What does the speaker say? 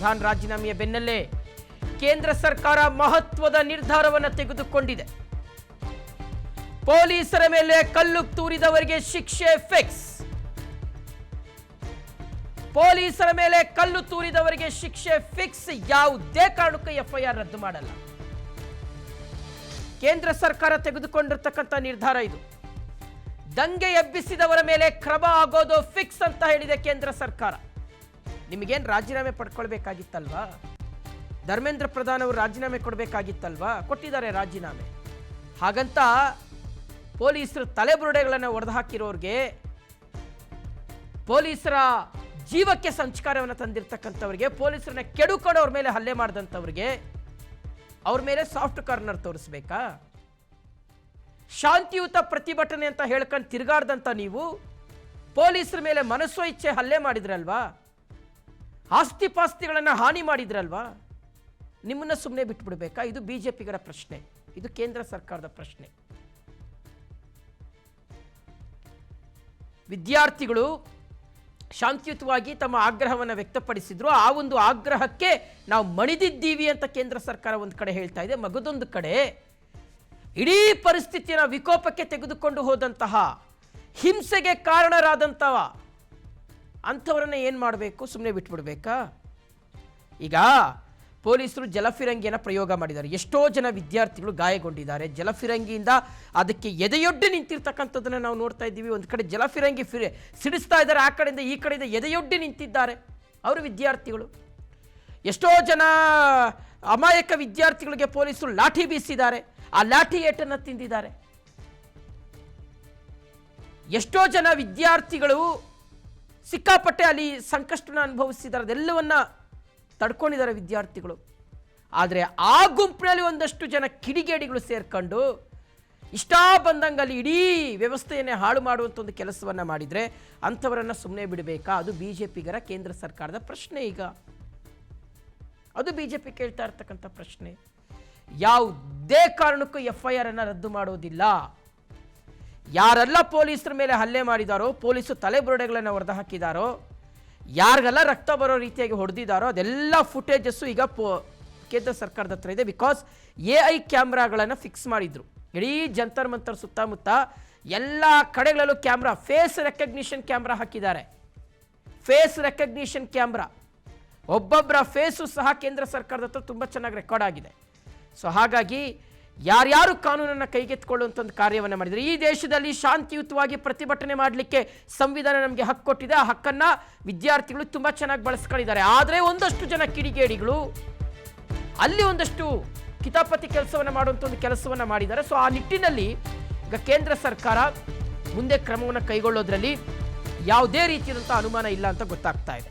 ಪ್ರಧಾನ ರಾಜೀನಾಮೆಯ ಬೆನ್ನಲ್ಲೇ ಕೇಂದ್ರ ಸರ್ಕಾರ ಮಹತ್ವದ ನಿರ್ಧಾರವನ್ನು ತೆಗೆದುಕೊಂಡಿದೆ. ಪೊಲೀಸರ ಮೇಲೆ ಕಲ್ಲು ತೂರಿದವರಿಗೆ ಶಿಕ್ಷೆ ಫಿಕ್ಸ್. ಪೊಲೀಸರ ಮೇಲೆ ಕಲ್ಲು ತೂರಿದವರಿಗೆ ಶಿಕ್ಷೆ ಫಿಕ್ಸ್. ಯಾವುದೇ ಕಾರಣಕ್ಕೂ ಎಫ್ಐಆರ್ ರದ್ದು ಮಾಡಲ್ಲ. ಕೇಂದ್ರ ಸರ್ಕಾರ ತೆಗೆದುಕೊಂಡಿರ್ತಕ್ಕಂಥ ನಿರ್ಧಾರ ಇದು. ದಂಗೆ ಎಬ್ಬಿಸಿದವರ ಮೇಲೆ ಕ್ರಮ ಆಗೋದು ಫಿಕ್ಸ್ ಅಂತ ಹೇಳಿದೆ ಕೇಂದ್ರ ಸರ್ಕಾರ. ನಿಮಗೇನು ರಾಜೀನಾಮೆ ಪಡ್ಕೊಳ್ಬೇಕಾಗಿತ್ತಲ್ವಾ? ಧರ್ಮೇಂದ್ರ ಪ್ರಧಾನ್ ಅವರು ರಾಜೀನಾಮೆ ಕೊಡಬೇಕಾಗಿತ್ತಲ್ವಾ? ಕೊಟ್ಟಿದ್ದಾರೆ ರಾಜೀನಾಮೆ. ಹಾಗಂತ ಪೊಲೀಸರು ತಲೆಬುರುಡೆಗಳನ್ನು ಒಡೆದು ಹಾಕಿರೋರಿಗೆ, ಪೊಲೀಸರ ಜೀವಕ್ಕೆ ಸಂಸ್ಕಾರವನ್ನು ತಂದಿರತಕ್ಕಂಥವ್ರಿಗೆ, ಪೊಲೀಸರನ್ನ ಕೆಡುಕೊಂಡು ಅವ್ರ ಮೇಲೆ ಹಲ್ಲೆ ಮಾಡಿದಂಥವ್ರಿಗೆ ಅವ್ರ ಮೇಲೆ ಸಾಫ್ಟ್ ಕಾರ್ನರ್ ತೋರಿಸ್ಬೇಕಾ? ಶಾಂತಿಯುತ ಪ್ರತಿಭಟನೆ ಅಂತ ಹೇಳ್ಕೊಂಡು ತಿರುಗಾಡ್ದಂಥ ನೀವು ಪೊಲೀಸರ ಮೇಲೆ ಮನಸ್ಸೋ ಇಚ್ಛೆ ಹಲ್ಲೆ ಮಾಡಿದ್ರಲ್ವಾ? ಆಸ್ತಿ ಪಾಸ್ತಿಗಳನ್ನು ಹಾನಿ ಮಾಡಿದ್ರಲ್ವಾ? ನಿಮ್ಮನ್ನ ಸುಮ್ಮನೆ ಬಿಟ್ಬಿಡ್ಬೇಕಾ? ಇದು ಬಿಜೆಪಿಗರ ಪ್ರಶ್ನೆ, ಇದು ಕೇಂದ್ರ ಸರ್ಕಾರದ ಪ್ರಶ್ನೆ. ವಿದ್ಯಾರ್ಥಿಗಳು ಶಾಂತಿಯುತವಾಗಿ ತಮ್ಮ ಆಗ್ರಹವನ್ನು ವ್ಯಕ್ತಪಡಿಸಿದ್ರು. ಆ ಒಂದು ಆಗ್ರಹಕ್ಕೆ ನಾವು ಮಣಿದಿದ್ದೀವಿ ಅಂತ ಕೇಂದ್ರ ಸರ್ಕಾರ ಒಂದು ಕಡೆ ಹೇಳ್ತಾ ಇದೆ. ಮಗದೊಂದು ಕಡೆ ಇಡೀ ಪರಿಸ್ಥಿತಿಯನ್ನು ವಿಕೋಪಕ್ಕೆ ತೆಗೆದುಕೊಂಡು ಹೋದಂತಹ, ಹಿಂಸೆಗೆ ಕಾರಣರಾದಂತಹ ಅಂಥವರನ್ನ ಏನು ಮಾಡಬೇಕು? ಸುಮ್ಮನೆ ಬಿಟ್ಬಿಡ್ಬೇಕಾ? ಈಗ ಪೊಲೀಸರು ಜಲಫಿರಂಗಿಯನ್ನು ಪ್ರಯೋಗ ಮಾಡಿದ್ದಾರೆ. ಎಷ್ಟೋ ಜನ ವಿದ್ಯಾರ್ಥಿಗಳು ಗಾಯಗೊಂಡಿದ್ದಾರೆ. ಜಲಫಿರಂಗಿಯಿಂದ ಅದಕ್ಕೆ ಎದೆಯೊಡ್ಡಿ ನಿಂತಿರ್ತಕ್ಕಂಥದ್ದನ್ನು ನಾವು ನೋಡ್ತಾ ಇದ್ದೀವಿ. ಒಂದು ಕಡೆ ಜಲಫಿರಂಗಿ ಸಿಡಿಸ್ತಾ ಇದ್ದಾರೆ, ಆ ಕಡೆಯಿಂದ ಈ ಕಡೆಯಿಂದ ಎದೆಯೊಡ್ಡಿ ನಿಂತಿದ್ದಾರೆ ಅವರು ವಿದ್ಯಾರ್ಥಿಗಳು. ಎಷ್ಟೋ ಜನ ಅಮಾಯಕ ವಿದ್ಯಾರ್ಥಿಗಳಿಗೆ ಪೊಲೀಸರು ಲಾಠಿ ಬೀಸಿದ್ದಾರೆ, ಆ ಲಾಠಿ ಏಟನ್ನು ತಿಂದಿದ್ದಾರೆ. ಎಷ್ಟೋ ಜನ ವಿದ್ಯಾರ್ಥಿಗಳು ಸಿಕ್ಕಾಪಟ್ಟೆ ಅಲ್ಲಿ ಸಂಕಷ್ಟನ ಅನುಭವಿಸಿದ್ದಾರೆ. ಅದೆಲ್ಲವನ್ನ ತಡ್ಕೊಂಡಿದ್ದಾರೆ ವಿದ್ಯಾರ್ಥಿಗಳು. ಆದರೆ ಆ ಗುಂಪಿನಲ್ಲಿ ಒಂದಷ್ಟು ಜನ ಕಿಡಿಗೇಡಿಗಳು ಸೇರ್ಕೊಂಡು ಇಷ್ಟ ಬಂದಂಗಲ್ಲಿ ಇಡೀ ವ್ಯವಸ್ಥೆಯನ್ನೇ ಹಾಳು ಮಾಡುವಂಥ ಒಂದು ಕೆಲಸವನ್ನು ಮಾಡಿದರೆ ಅಂಥವರನ್ನು ಸುಮ್ಮನೆ ಬಿಡಬೇಕಾ? ಅದು ಬಿಜೆಪಿಗರ ಕೇಂದ್ರ ಸರ್ಕಾರದ ಪ್ರಶ್ನೆ. ಈಗ ಅದು ಬಿಜೆಪಿ ಕೇಳ್ತಾ ಇರ್ತಕ್ಕಂಥ ಪ್ರಶ್ನೆ. ಯಾವುದೇ ಕಾರಣಕ್ಕೂ ಎಫ್ಐಆರ್ ಅನ್ನು ರದ್ದು ಮಾಡೋದಿಲ್ಲ. ಯಾರೆಲ್ಲ ಪೊಲೀಸರ ಮೇಲೆ ಹಲ್ಲೆ ಮಾಡಿದಾರೋ, ಪೊಲೀಸರು ತಲೆಬುರುಡೆಗಳನ್ನು ಹೊಡೆದು ಹಾಕಿದಾರೋ, ಯಾರಿಗೆಲ್ಲ ರಕ್ತ ಬರೋ ರೀತಿಯಾಗಿ ಹೊಡೆದಿದ್ದಾರೋ ಅದೆಲ್ಲ ಫುಟೇಜಸ್ಸು ಈಗ ಕೇಂದ್ರ ಸರ್ಕಾರದ ಹತ್ರ ಇದೆ. ಬಿಕಾಸ್ AI ಕ್ಯಾಮ್ರಾಗಳನ್ನು ಫಿಕ್ಸ್ ಮಾಡಿದ್ರು. ಇಡೀ ಜಂತರ್ ಮಂತರ್ ಸುತ್ತಮುತ್ತ ಎಲ್ಲ ಕಡೆಗಳಲ್ಲೂ ಕ್ಯಾಮ್ರಾ, ಫೇಸ್ ರೆಕಗ್ನಿಷನ್ ಕ್ಯಾಮ್ರಾ ಹಾಕಿದ್ದಾರೆ. ಫೇಸ್ ರೆಕಗ್ನಿಷನ್ ಕ್ಯಾಮ್ರಾ, ಒಬ್ಬೊಬ್ಬರ ಫೇಸು ಸಹ ಕೇಂದ್ರ ಸರ್ಕಾರದ ಹತ್ರ ತುಂಬ ಚೆನ್ನಾಗಿ ರೆಕಾರ್ಡ್ ಆಗಿದೆ. ಸೊ ಹಾಗಾಗಿ ಯಾರ್ಯಾರು ಕಾನೂನನ್ನು ಕೈಗೆತ್ತಿಕೊಳ್ಳುವಂಥ ಒಂದು ಕಾರ್ಯವನ್ನು ಮಾಡಿದರೆ, ಈ ದೇಶದಲ್ಲಿ ಶಾಂತಿಯುತವಾಗಿ ಪ್ರತಿಭಟನೆ ಮಾಡಲಿಕ್ಕೆ ಸಂವಿಧಾನ ನಮಗೆ ಹಕ್ಕು ಕೊಟ್ಟಿದೆ. ಆ ಹಕ್ಕನ್ನು ವಿದ್ಯಾರ್ಥಿಗಳು ತುಂಬ ಚೆನ್ನಾಗಿ ಬಳಸ್ಕೊಂಡಿದ್ದಾರೆ. ಆದರೆ ಒಂದಷ್ಟು ಜನ ಕಿಡಿಗೇಡಿಗಳು ಅಲ್ಲಿ ಒಂದಷ್ಟು ಕಿತಾಪತಿ ಕೆಲಸವನ್ನು ಮಾಡುವಂಥ ಒಂದು ಕೆಲಸವನ್ನು ಮಾಡಿದ್ದಾರೆ. ಸೊ ಆ ನಿಟ್ಟಿನಲ್ಲಿ ಈಗ ಕೇಂದ್ರ ಸರ್ಕಾರ ಮುಂದೆ ಕ್ರಮವನ್ನು ಕೈಗೊಳ್ಳೋದ್ರಲ್ಲಿ ಯಾವುದೇ ರೀತಿಯಾದಂಥ ಅನುಮಾನ ಇಲ್ಲ ಅಂತ ಗೊತ್ತಾಗ್ತಾ ಇದೆ.